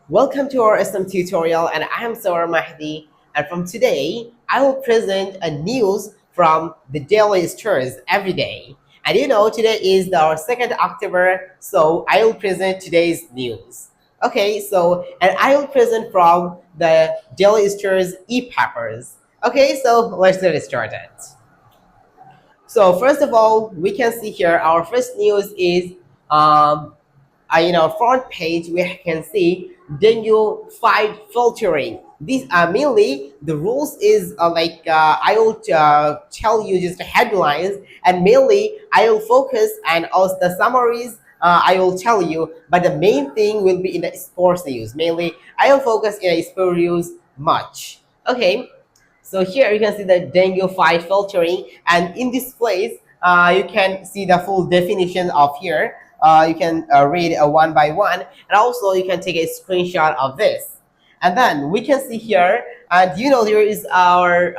Welcome to our SM tutorial, and I am Saroar Mahdi. And from today, I will present a news from the daily stores every day. And today is our 2nd October, so I will present today's news. Okay, and I will present from the daily stores e-papers. Okay, so let's get started. So first of all, we can see here our first news is in our front page we can see dengue fight filtering. These are mainly the rules is I will tell you just the headlines, and mainly I will focus and also the summaries. I will tell you, but the main thing will be in the sports news. Mainly, I will focus in the sports news much. Okay, so here you can see the dengue fight filtering, and in this place, you can see the full definition of here. You can read one by one, and also you can take a screenshot of this. And then we can see here, and there is our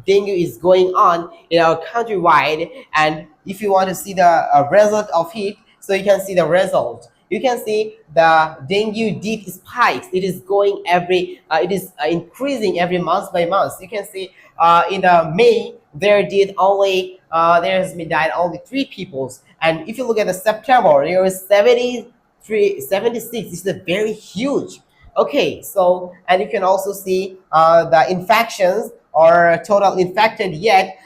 dengue is going on in our countrywide, and if you want to see the result of it, so you can see the result. You can see the dengue death spikes. It is going it is increasing every month by month. You can see in the May there has been died only 3 people, and if you look at the September, there is 73, 76. This is a very huge. Okay, so and you can also see the infections or total infected yet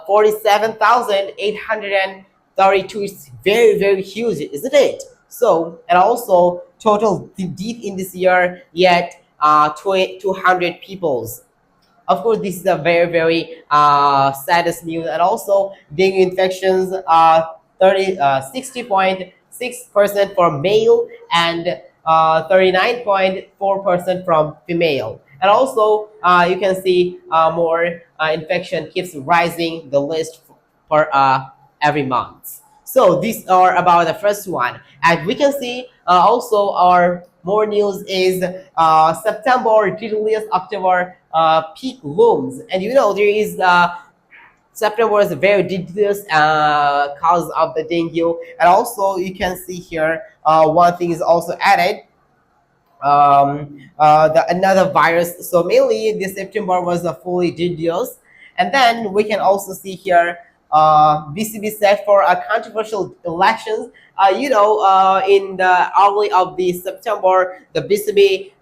47,832. Is very huge, isn't it? So and also total death in this year yet 200 peoples. Of course, this is a very saddest news, and also dengue infections 60.6% for male and 39.4% from female. And also, you can see more infection keeps rising the list for every month. So these are about the first one, and we can see also our more news is September deadliest October peak looms, and there is September was a very deadliest cause of the dengue, and also you can see here one thing is also added, the another virus. So mainly this September was a fully deadliest, and then we can also see here BCB set for a controversial elections. In the early of the September, the BCB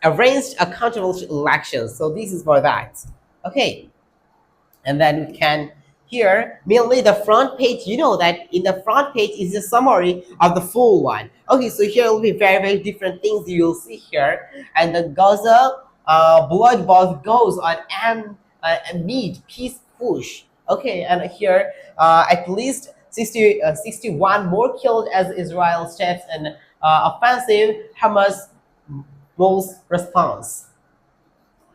arranged a controversial election. So this is for that. Okay, and then we can here mainly the front page. You know that in the front page is a summary of the full one. Okay, so here will be very different things you'll see here, and the Gaza bloodbath goes on and amid peace push. Okay, and here at least 61 more killed as Israel steps an offensive Hamas most response.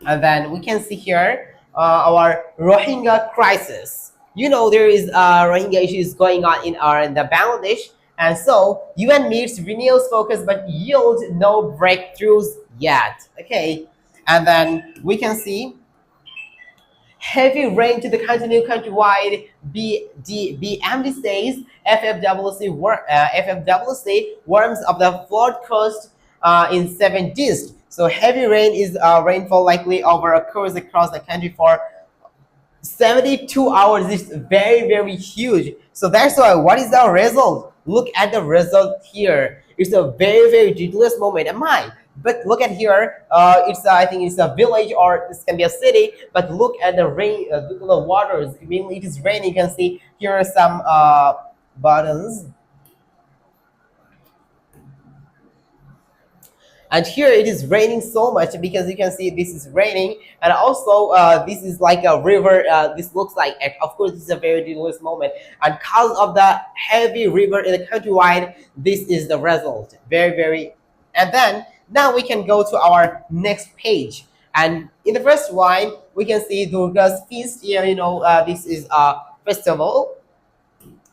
And then we can see here our Rohingya crisis. There is Rohingya issues going on in the Bangladesh, and so UN meets renews focus but yields no breakthroughs yet. Okay, and then we can see heavy rain to the continue countrywide. BMD says FFWC warms of the flood coast in 7 days. So heavy rain is rainfall likely over occurs across the country for 72 hours. Is very huge. So that's why what is the result? Look at the result here. It's a very ridiculous moment. Am I? But look at here. I think it's a village or this can be a city. But look at the rain, look at the waters. I mean, it is raining. You can see here are some buttons. And here it is raining so much because you can see this is raining, and also this is like a river. This looks like, of course, this is a very dangerous moment, and because of the heavy river in the countrywide, this is the result. Very. And then now we can go to our next page, and in the first one we can see Durga's feast. Here, this is a festival,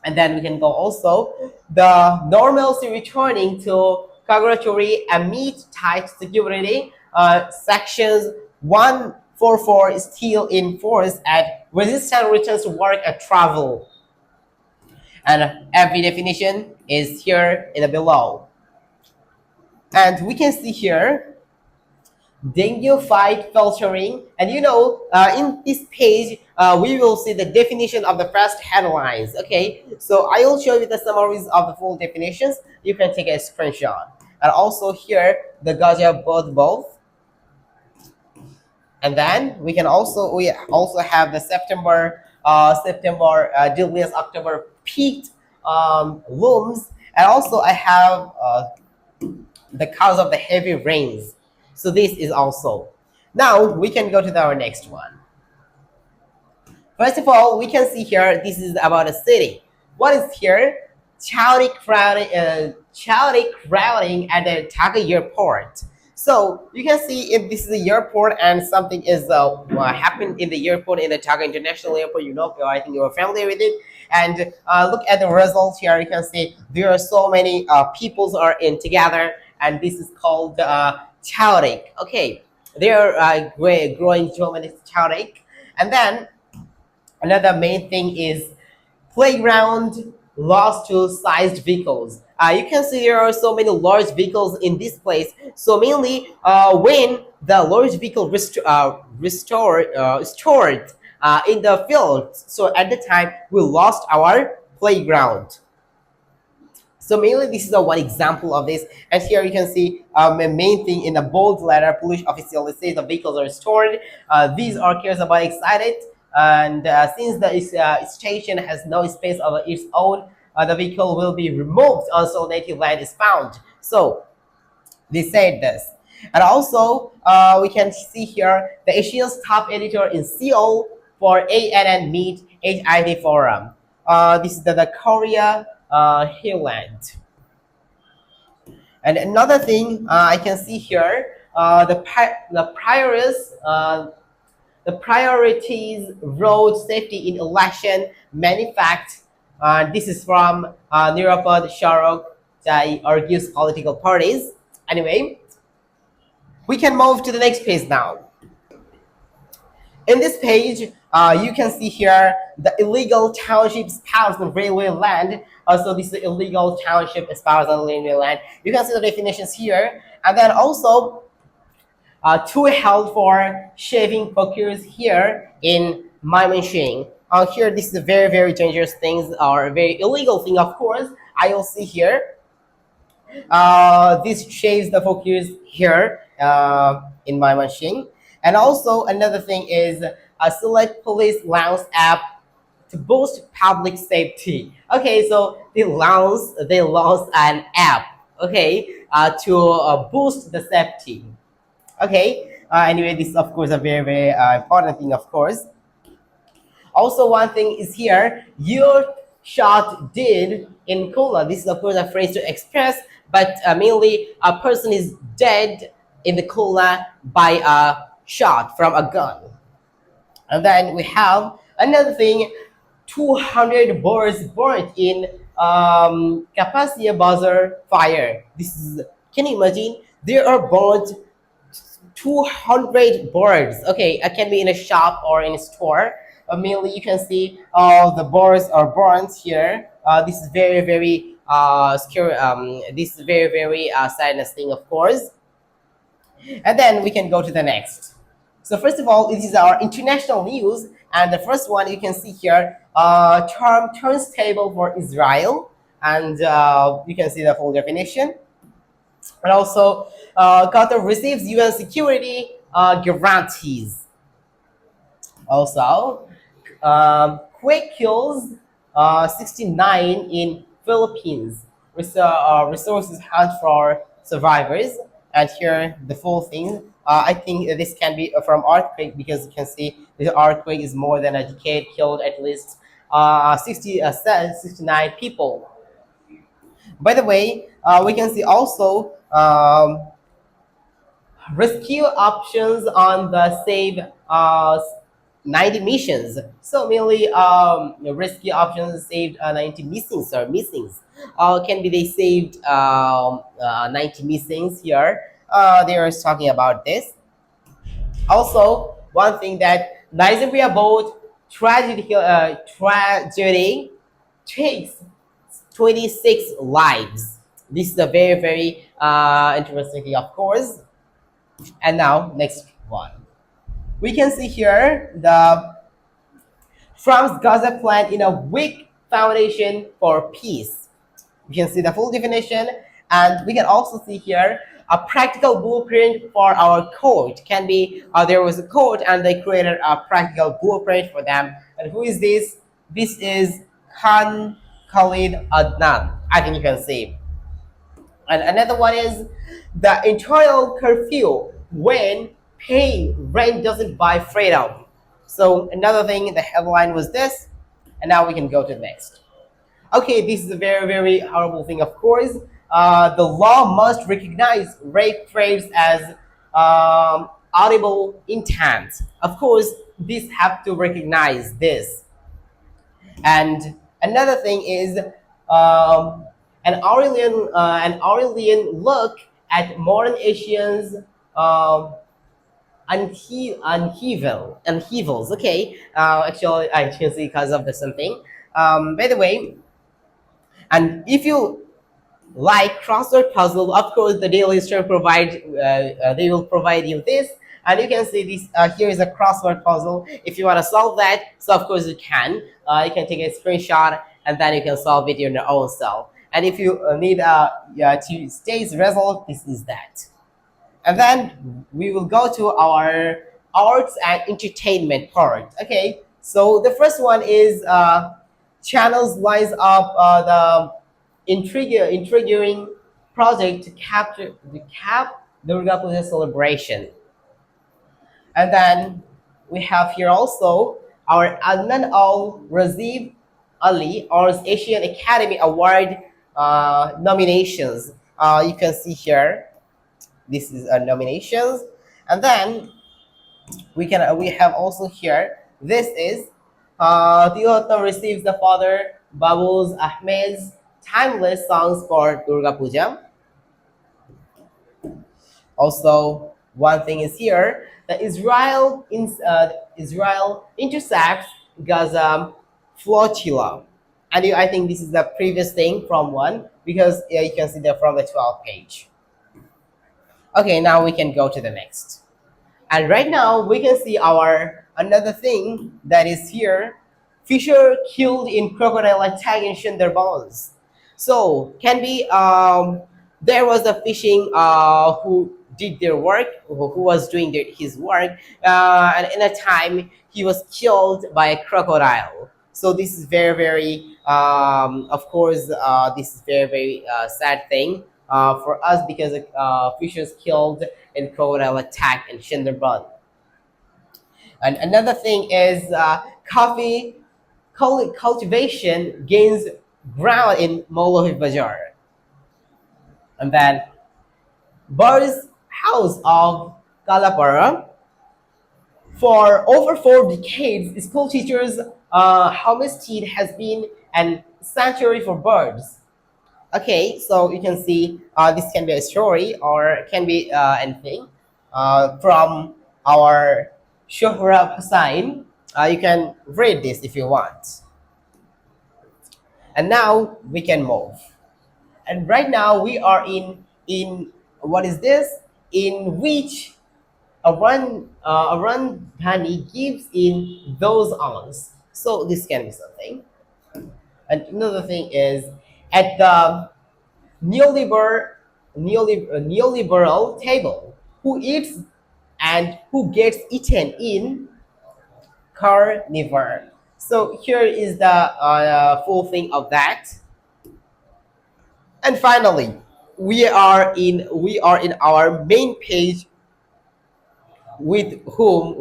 and then we can go also the normalcy returning to congratulatory amid tight security. Sections 144 is still in force at resistance returns to work and travel, and every definition is here in the below. And we can see here dengue fight filtering. And in this page, we will see the definition of the first headlines. Okay, so I will show you the summaries of the full definitions. You can take a screenshot. And also here, the Gaja both. And then we also have the September deadliest October peaked looms. And also I have the cause of the heavy rains. So this is also. Now we can go to our next one. First of all, we can see here, this is about a city. What is here? Chaotic crowding at the Dhaka airport. So you can see if this is the airport and something is happened in the airport, in the Dhaka International Airport, I think you're familiar with it. And look at the results here. You can see there are so many peoples are in together, and this is called chaotic. Okay, they are growing so many chaotic. And then another main thing is playground lost to sized vehicles. You can see there are so many large vehicles in this place. So mainly when the large vehicle stored in the field, so at the time we lost our playground. So mainly this is one example of this. And here you can see a main thing in the bold letter, Polish official says the vehicles are stored. These are cars about excited. And since the station has no space of its own, the vehicle will be removed until native land is found. So they said this. And also we can see here the Asia's top editor in Seoul for ANN Meet HID Forum. This is the Korea Hilland. And another thing I can see here, the priorities road safety in election many facts. This is from Nirapad Sharok Jai argues political parties. Anyway, we can move to the next page now. In this page, you can see here the illegal township espoused on railway land. So this is the illegal township espoused on railway land. You can see the definitions here. And then also, two held for shaving procures here in Mymensingh. Here, this is a very, very dangerous things or a very illegal thing, of course. I will see here. This shaves the procures here in Mymensingh. And also another thing is a select police lounge app to boost public safety. Okay, so they launched an app. Okay, to boost the safety. Okay. Anyway, this is of course a very, very important thing, of course. Also, one thing is here, your shot did in Kola. This is of course a phrase to express, but mainly a person is dead in the Kola by a shot from a gun. And then we have another thing, 200 birds burnt in Kapasia Bazaar fire. This is, can you imagine? There are burnt 200 birds. Okay, it can be in a shop or in a store. Mainly you can see the birds are burnt here. This is very, very scary. This is very, very sadness thing, of course. And then we can go to the next. So first of all, this is our international news, and the first one you can see here, Trump turns table for Israel, and you can see the full definition. And also, Qatar receives UN security guarantees. Also, quake kills 69 in Philippines. Resources hunt for survivors. And here the full thing. I think this can be from earthquake, because you can see the earthquake is more than a decade, killed at least 69 people. By the way, we can see also rescue options on the save 90 missions. So mainly rescue options saved 90 missings or missings. Can be they saved 90 missings here. They are talking about this. Also, one thing that Nigeria boat tragedy takes 26 lives. This is a very, very interestingly, of course. And now, next one. We can see here the France Gaza plan in a weak foundation for peace. We can see the full definition, and we can also see here a practical blueprint for our code. Can be there was a code and they created a practical blueprint for them. And who is this? This is Khan Khalid Adnan. I think you can see. And another one is the internal curfew when paying rent doesn't buy freedom. So another thing, the headline was this, and now we can go to the next. Okay, this is a very, very horrible thing, of course. The law must recognize rape threats as audible intent. Of course, this have to recognize this. And another thing is an Aurelian look at modern Asians upheavals. Okay, actually, I can see because of the something. By the way, and if you like crossword puzzle, of course, the daily store they will provide you this, and you can see this. Here is a crossword puzzle. If you want to solve that, so of course you can. You can take a screenshot and then you can solve it in your own self. And if you need to stage result, this is that. And then we will go to our arts and entertainment part. Okay, so the first one is channels lines up intriguing project to cap Durga Puja celebration. And then we have here also our Adnan Al Razib Ali or Asian Academy Award nominations. You can see here, this is nominations, and then we have also here. This is Tilotam receives the father Babuz Ahmed's timeless songs for Durga Puja. Also, one thing is here that Israel intersects Gaza flotilla, and I think this is the previous thing from one because you can see that from the 12th page. Okay, now we can go to the next. And right now we can see our another thing that is here. Fisher killed in crocodile attack in Sunderbans. So can be there was a fishing who did their work, who was doing his work, and in a time he was killed by a crocodile. So this is very very of course this is very very sad thing for us because fishers killed in crocodile attack in Sunderban. And another thing is coffee cultivation gains ground in Molohi Bazaar. And then Boris House of Kalapara. For over 4 decades, school teachers' homestead has been an sanctuary for birds. Okay, so you can see this can be a story or can be anything from our Shohrab Hussain. You can read this if you want. And now we can move. And right now we are in what is this? In which a run Dhani gives in those ons. So this can be something. And another thing is at the neoliberal table, who eats and who gets eaten in carnivore. So here is the full thing of that. And finally, we are in our main page with whom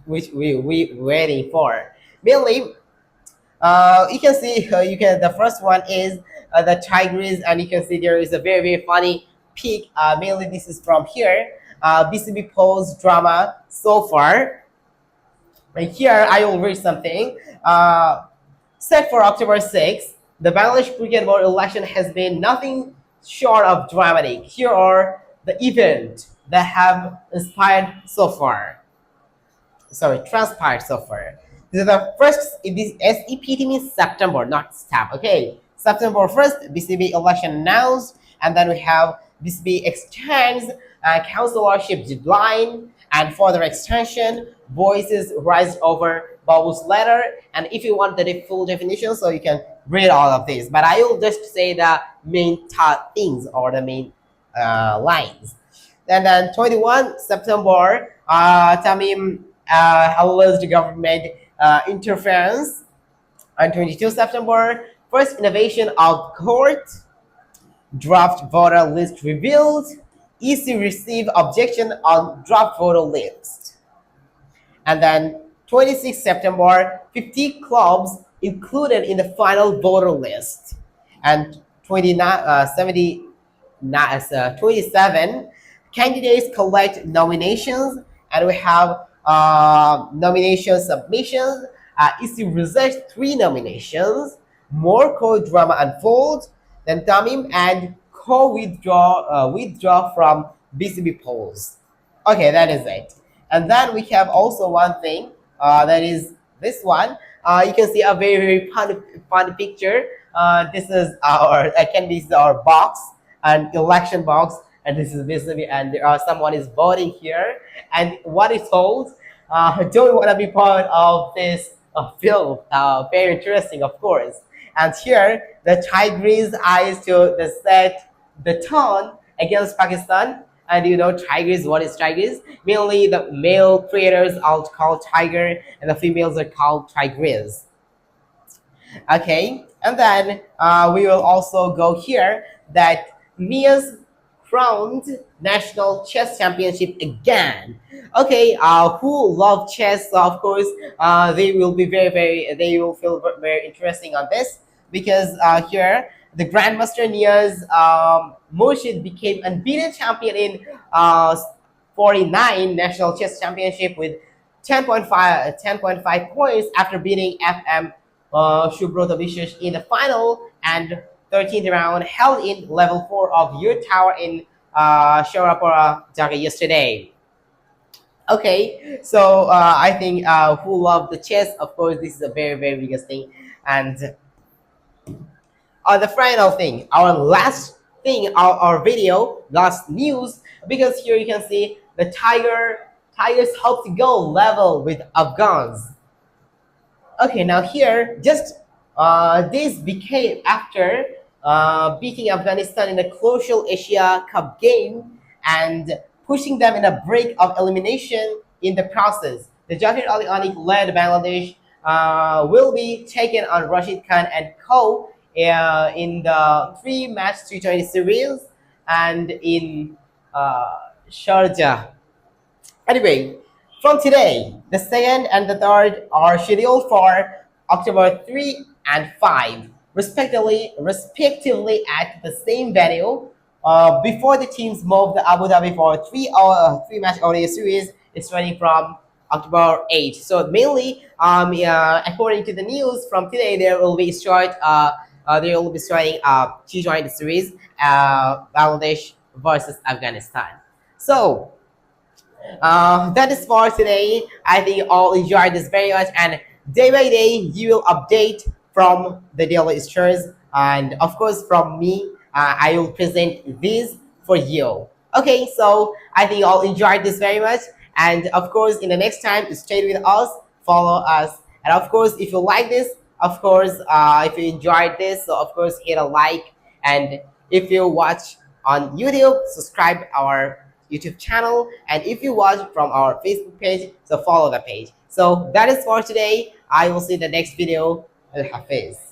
which we waiting for. Mainly, you can see the first one is the tigress, and you can see there is a very very funny peak. Mainly this is from here. BCB post drama so far. And here I will read something. Set for October 6th, the Bangladesh Cricket Board election has been nothing short of dramatic. Here are the events that have inspired so far. Sorry, transpired so far. This is the first. This SEPT means September, not STAP. Okay, September 1st, BCB election announced, and then we have BCB extends councilorship deadline and further extension. Voices rise over Bob's letter. And if you want the full definition, so you can read all of this. But I will just say the main things or the main lines. And then 21 September, Tamim alleged government interference. On 22 September, first innovation of court, draft voter list revealed, EC received objection on draft voter list. And then 26 September, 50 clubs included in the final voter list. And 27 candidates collect nominations, and we have nomination submissions. EC rejects 3 nominations. More co-drama unfolds. Then Tamim and withdraw from BCB polls. Okay, that is it. And then we have also one thing, that is this one. You can see a very fun picture. This is our this is our box, an election box, and this is basically, and there are someone is voting here, and what it holds. Don't want to be part of this film. Very interesting, of course. And here the Tigris eyes to the set the tone against Pakistan. And you know, tigers, what is tigers? Mainly the male creators are called tiger and the females are called tigress. Okay, and then we will also go here that Mia's crowned national chess championship again. Okay, who love chess? So of course, they will be they will feel very interesting on this, because here the Grandmaster Nia's Murshid became unbeaten champion in 49 national chess championship with 10.5 points after beating FM Shubhrata Vishwesh in the final and 13th round held in level 4 of your tower in Saroar Mahdi yesterday. Okay, so I think who love the chess, of course, this is a very biggest thing. And the final thing, our last thing, our video, last news, because here you can see the Tigers hope to go level with Afghans. Okay, now here, just this became after beating Afghanistan in the crucial Asia Cup game and pushing them in a break of elimination in the process. The Zakir Ali Anik led Bangladesh will be taken on Rashid Khan and co. In the 3-match T20 series and in Sharjah. Anyway, from today, the second and the third are scheduled for October 3 and 5, respectively at the same venue. Before the teams move to Abu Dhabi for 3-match ODI series, it's running from October 8. So mainly, according to the news from today, there will be starting T20 series, Bangladesh versus Afghanistan. So that is for today. I think you all enjoyed this very much, and day by day you will update from the daily stories, and of course from me, I will present this for you. Okay, so I think you all enjoyed this very much, and of course in the next time, stay with us, follow us, and of course if you like this, of course if you enjoyed this, so of course hit a like, and if you watch on YouTube, subscribe our YouTube channel, and if you watch from our Facebook page, so follow the page. So that is for today. I will see the next video. Al Hafiz.